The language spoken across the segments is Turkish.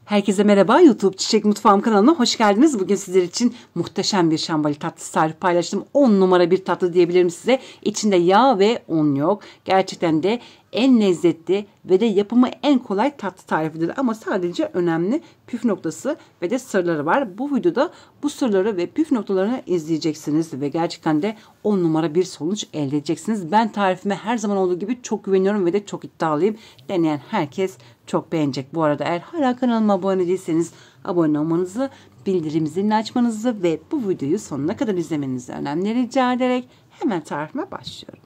Herkese merhaba, YouTube Çiçek Mutfağım kanalına hoş geldiniz. Bugün sizler için muhteşem bir şambali tatlısı tarifi paylaştım. 10 numara bir tatlı diyebilirim size. İçinde yağ ve un yok. Gerçekten de en lezzetli ve de yapımı en kolay tatlı tarifidir. Ama sadece önemli püf noktası ve de sırları var. Bu videoda bu sırları ve püf noktalarını izleyeceksiniz ve gerçekten de 10 numara bir sonuç elde edeceksiniz. Ben tarifime her zaman olduğu gibi çok güveniyorum ve de çok iddialıyım. Deneyen herkes çok beğenecek. Bu arada eğer hala kanalıma abone değilseniz abone olmanızı, bildirim zilini açmanızı ve bu videoyu sonuna kadar izlemenizi önemli rica ederek hemen tarifime başlıyorum.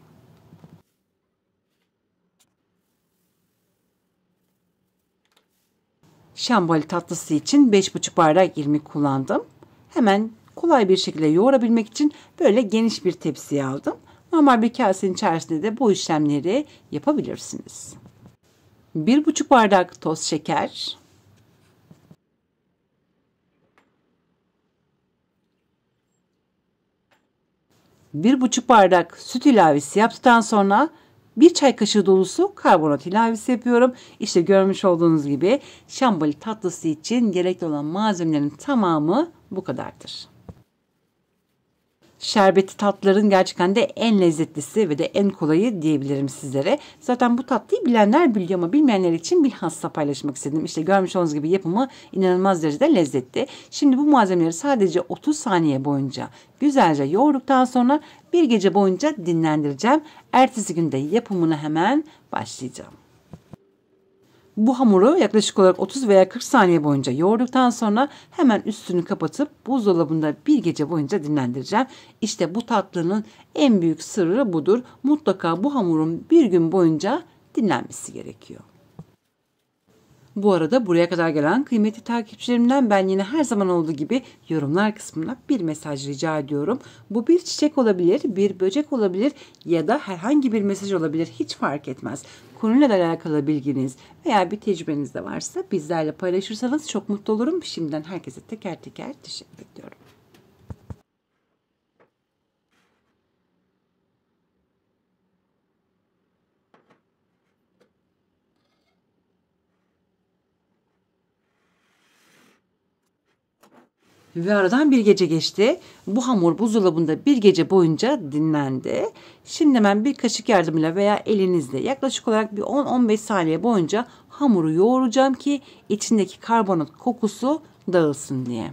Şambali tatlısı için 5,5 bardak irmik kullandım. Hemen kolay bir şekilde yoğurabilmek için böyle geniş bir tepsiye aldım. Normal bir kasenin içerisinde de bu işlemleri yapabilirsiniz. 1,5 bardak toz şeker, 1,5 bardak süt ilavesi yaptıktan sonra 1 çay kaşığı dolusu karbonat ilavesi yapıyorum. İşte görmüş olduğunuz gibi şambali tatlısı için gerekli olan malzemelerin tamamı bu kadardır. Şerbetli tatlıların gerçekten de en lezzetlisi ve de en kolayı diyebilirim sizlere. Zaten bu tatlıyı bilenler biliyor ama bilmeyenler için bilhassa paylaşmak istedim. İşte görmüş olduğunuz gibi yapımı inanılmaz derecede lezzetli. Şimdi bu malzemeleri sadece 30 saniye boyunca güzelce yoğurduktan sonra bir gece boyunca dinlendireceğim. Ertesi günde yapımına hemen başlayacağım. Bu hamuru yaklaşık olarak 30 veya 40 saniye boyunca yoğurduktan sonra hemen üstünü kapatıp buzdolabında bir gece boyunca dinlendireceğim. İşte bu tatlının en büyük sırrı budur. Mutlaka bu hamurun bir gün boyunca dinlenmesi gerekiyor. Bu arada buraya kadar gelen kıymetli takipçilerimden ben yine her zaman olduğu gibi yorumlar kısmına bir mesaj rica ediyorum. Bu bir çiçek olabilir, bir böcek olabilir ya da herhangi bir mesaj olabilir, hiç fark etmez. Konuyla alakalı bilginiz veya bir tecrübeniz de varsa bizlerle paylaşırsanız çok mutlu olurum. Şimdiden herkese teker teker teşekkür ediyorum. Ve aradan bir gece geçti. Bu hamur buzdolabında bir gece boyunca dinlendi. Şimdi hemen bir kaşık yardımıyla veya elinizle yaklaşık olarak bir 10-15 saniye boyunca hamuru yoğuracağım ki içindeki karbonat kokusu dağılsın diye.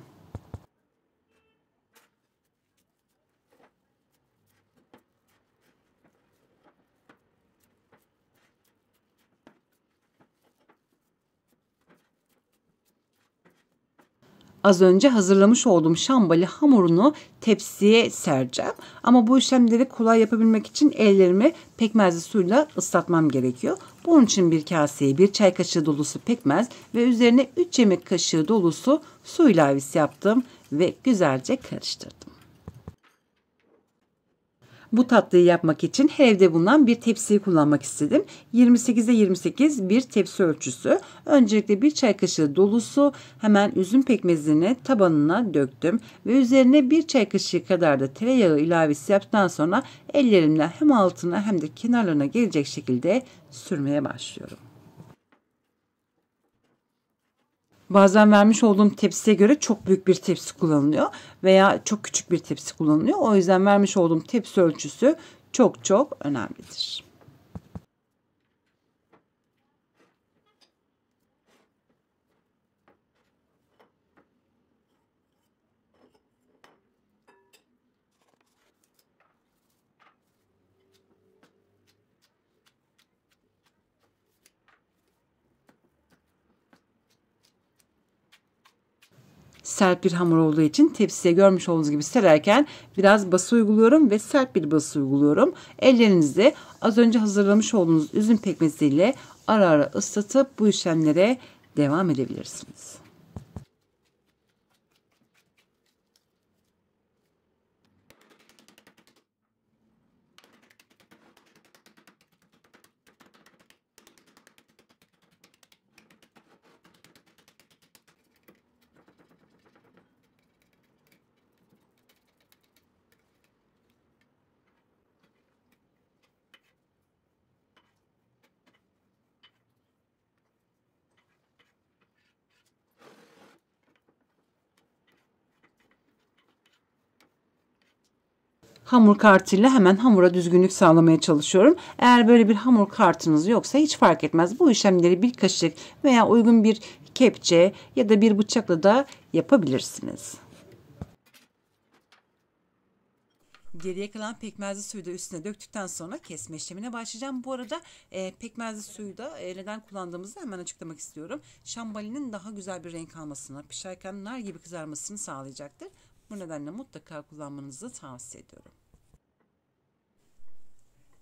Az önce hazırlamış olduğum şambali hamurunu tepsiye sereceğim. Ama bu işlemleri kolay yapabilmek için ellerimi pekmezli suyla ıslatmam gerekiyor. Bunun için bir kaseye 1 çay kaşığı dolusu pekmez ve üzerine 3 yemek kaşığı dolusu su ilavesi yaptım ve güzelce karıştırdım. Bu tatlıyı yapmak için her evde bulunan bir tepsiyi kullanmak istedim. 28'e 28 bir tepsi ölçüsü. Öncelikle 1 çay kaşığı dolusu hemen üzüm pekmezini tabanına döktüm ve üzerine 1 çay kaşığı kadar da tereyağı ilavesi yaptıktan sonra ellerimle hem altına hem de kenarlarına gelecek şekilde sürmeye başlıyorum. Bazen vermiş olduğum tepsiye göre çok büyük bir tepsi kullanılıyor veya çok küçük bir tepsi kullanılıyor. O yüzden vermiş olduğum tepsi ölçüsü çok önemlidir. Sert bir hamur olduğu için tepsiye görmüş olduğunuz gibi sererken biraz bası uyguluyorum ve sert bir bası uyguluyorum. Ellerinizi az önce hazırlamış olduğunuz üzüm pekmeziyle ara ara ıslatıp bu işlemlere devam edebilirsiniz. Hamur kartıyla hemen hamura düzgünlük sağlamaya çalışıyorum. Eğer böyle bir hamur kartınız yoksa hiç fark etmez. Bu işlemleri bir kaşık veya uygun bir kepçe ya da bir bıçakla da yapabilirsiniz. Geriye kalan pekmezli suyu da üstüne döktükten sonra kesme işlemine başlayacağım. Bu arada pekmezli suyu da neden kullandığımızı hemen açıklamak istiyorum. Şambalinin daha güzel bir renk almasını, pişerken nar gibi kızarmasını sağlayacaktır. Bu nedenle mutlaka kullanmanızı tavsiye ediyorum.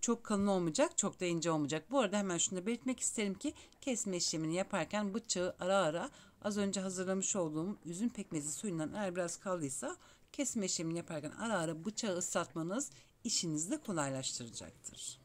Çok kalın olmayacak, çok da ince olmayacak. Bu arada hemen şunu da belirtmek isterim ki kesme işlemini yaparken bıçağı ara ara az önce hazırlamış olduğum üzüm pekmezi suyundan eğer biraz kaldıysa kesme işlemini yaparken ara ara bıçağı ıslatmanız işinizi de kolaylaştıracaktır.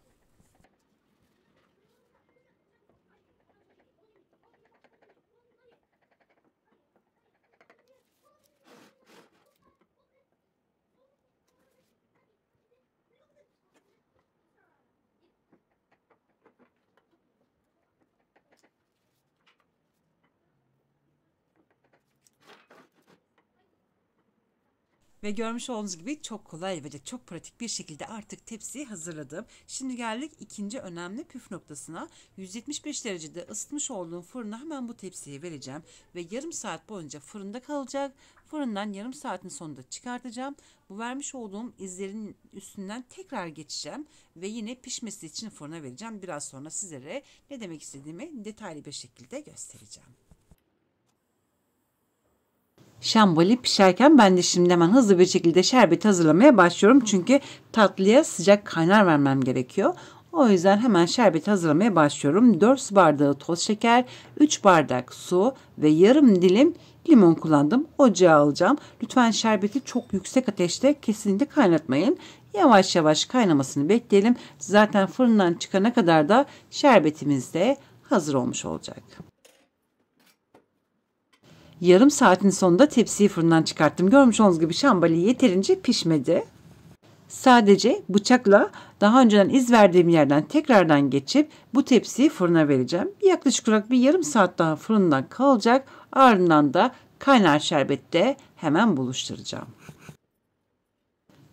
Ve görmüş olduğunuz gibi çok kolay ve de çok pratik bir şekilde artık tepsiyi hazırladım. Şimdi geldik ikinci önemli püf noktasına. 175 derecede ısıtmış olduğum fırına hemen bu tepsiyi vereceğim. Ve yarım saat boyunca fırında kalacak. Fırından yarım saatin sonunda çıkartacağım. Bu vermiş olduğum izlerin üstünden tekrar geçeceğim. Ve yine pişmesi için fırına vereceğim. Biraz sonra sizlere ne demek istediğimi detaylı bir şekilde göstereceğim. Şambali pişerken ben de şimdi hemen hızlı bir şekilde şerbeti hazırlamaya başlıyorum. Çünkü tatlıya sıcak kaynar vermem gerekiyor. O yüzden hemen şerbeti hazırlamaya başlıyorum. 4 su bardağı toz şeker, 3 bardak su ve yarım dilim limon kullandım. Ocağa alacağım. Lütfen şerbeti çok yüksek ateşte kesinlikle kaynatmayın. Yavaş yavaş kaynamasını bekleyelim. Zaten fırından çıkana kadar da şerbetimiz de hazır olmuş olacak. Yarım saatin sonunda tepsiyi fırından çıkarttım. Görmüş olduğunuz gibi şambali yeterince pişmedi. Sadece bıçakla daha önceden iz verdiğim yerden tekrardan geçip bu tepsiyi fırına vereceğim. Yaklaşık olarak bir yarım saat daha fırından kalacak. Ardından da kaynar şerbette hemen buluşturacağım.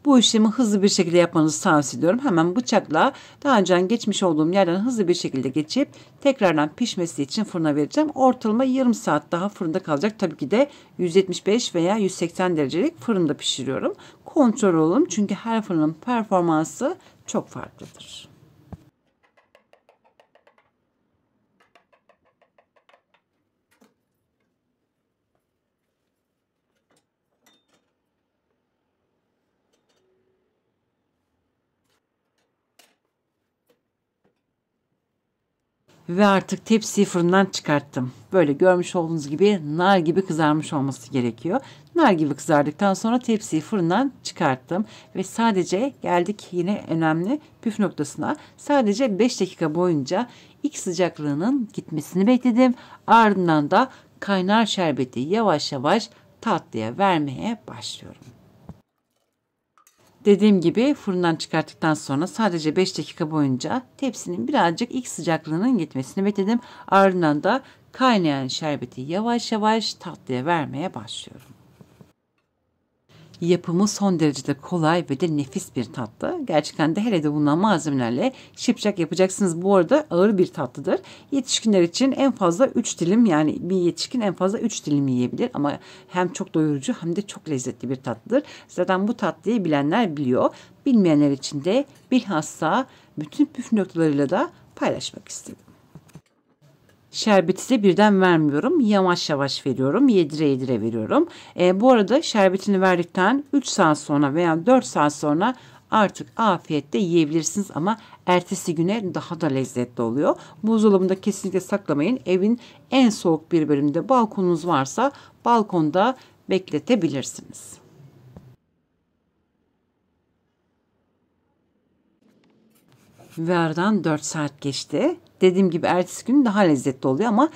Bu işlemi hızlı bir şekilde yapmanızı tavsiye ediyorum. Hemen bıçakla daha önceden geçmiş olduğum yerden hızlı bir şekilde geçip tekrardan pişmesi için fırına vereceğim. Ortalama yarım saat daha fırında kalacak. Tabii ki de 175 veya 180 derecelik fırında pişiriyorum. Kontrol olun çünkü her fırının performansı çok farklıdır. Ve artık tepsiyi fırından çıkarttım. Böyle görmüş olduğunuz gibi nar gibi kızarmış olması gerekiyor. Nar gibi kızardıktan sonra tepsiyi fırından çıkarttım. Ve sadece geldik yine önemli püf noktasına. Sadece 5 dakika boyunca ilk sıcaklığının gitmesini bekledim. Ardından da kaynar şerbeti yavaş yavaş tatlıya vermeye başlıyorum. Dediğim gibi fırından çıkarttıktan sonra sadece 5 dakika boyunca tepsinin birazcık ilk sıcaklığının gitmesini bekledim. Ardından da kaynayan şerbeti yavaş yavaş tatlıya vermeye başlıyorum. Yapımı son derecede kolay ve de nefis bir tatlı. Gerçekten de hele de bulunan malzemelerle şipşak yapacaksınız. Bu arada ağır bir tatlıdır. Yetişkinler için en fazla 3 dilim yani bir yetişkin en fazla 3 dilim yiyebilir. Ama hem çok doyurucu hem de çok lezzetli bir tatlıdır. Zaten bu tatlıyı bilenler biliyor. Bilmeyenler için de bilhassa bütün püf noktalarıyla da paylaşmak istedim. Şerbeti de birden vermiyorum. Yavaş yavaş veriyorum. Yedire yedire veriyorum. Bu arada şerbetini verdikten 3 saat sonra veya 4 saat sonra artık afiyetle yiyebilirsiniz ama ertesi güne daha da lezzetli oluyor. Buzdolabında kesinlikle saklamayın. Evin en soğuk bir bölümünde balkonunuz varsa balkonda bekletebilirsiniz. Ve aradan 4 saat geçti. Dediğim gibi ertesi gün daha lezzetli oluyor ama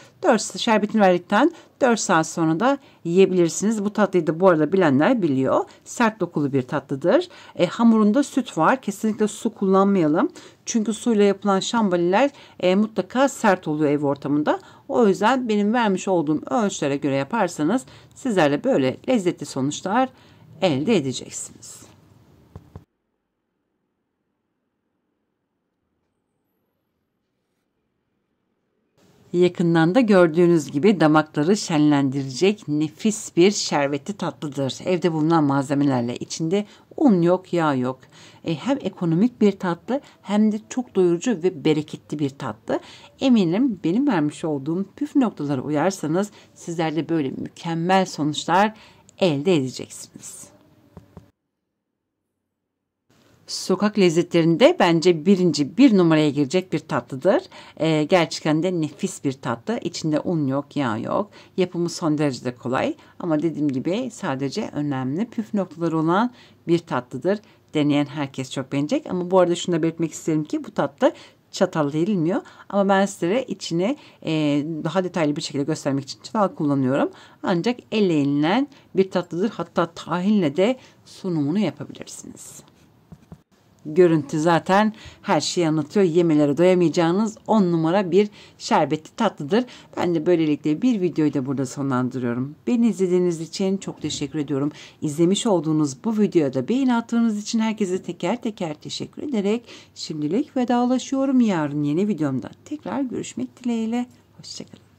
şerbetini verdikten 4 saat sonra da yiyebilirsiniz. Bu tatlıyı da bu arada bilenler biliyor. Sert dokulu bir tatlıdır. Hamurunda süt var. Kesinlikle su kullanmayalım. Çünkü suyla yapılan şambaliler mutlaka sert oluyor ev ortamında. O yüzden benim vermiş olduğum ölçülere göre yaparsanız sizler de böyle lezzetli sonuçlar elde edeceksiniz. Yakından da gördüğünüz gibi damakları şenlendirecek nefis bir şerbetli tatlıdır. Evde bulunan malzemelerle, içinde un yok, yağ yok. Hem ekonomik bir tatlı hem de çok doyurucu ve bereketli bir tatlı. Eminim benim vermiş olduğum püf noktalara uyarsanız sizler de böyle mükemmel sonuçlar elde edeceksiniz. Sokak lezzetlerinde bence bir numaraya girecek bir tatlıdır. Gerçekten de nefis bir tatlı. İçinde un yok, yağ yok. Yapımı son derecede kolay. Ama dediğim gibi sadece önemli püf noktaları olan bir tatlıdır. Deneyen herkes çok beğenecek. Ama bu arada şunu da belirtmek isterim ki bu tatlı çatalla yenilmiyor. Ama ben sizlere içini daha detaylı bir şekilde göstermek için çatal kullanıyorum. Ancak elle yenilen bir tatlıdır. Hatta tahinle de sunumunu yapabilirsiniz. Görüntü zaten her şeyi anlatıyor. Yemelere doyamayacağınız 10 numara bir şerbetli tatlıdır. Ben de böylelikle bir videoyu da burada sonlandırıyorum. Beni izlediğiniz için çok teşekkür ediyorum. İzlemiş olduğunuz bu videoya da beğeni attığınız için herkese teker teker teşekkür ederek şimdilik vedalaşıyorum. Yarın yeni videomda tekrar görüşmek dileğiyle. Hoşçakalın.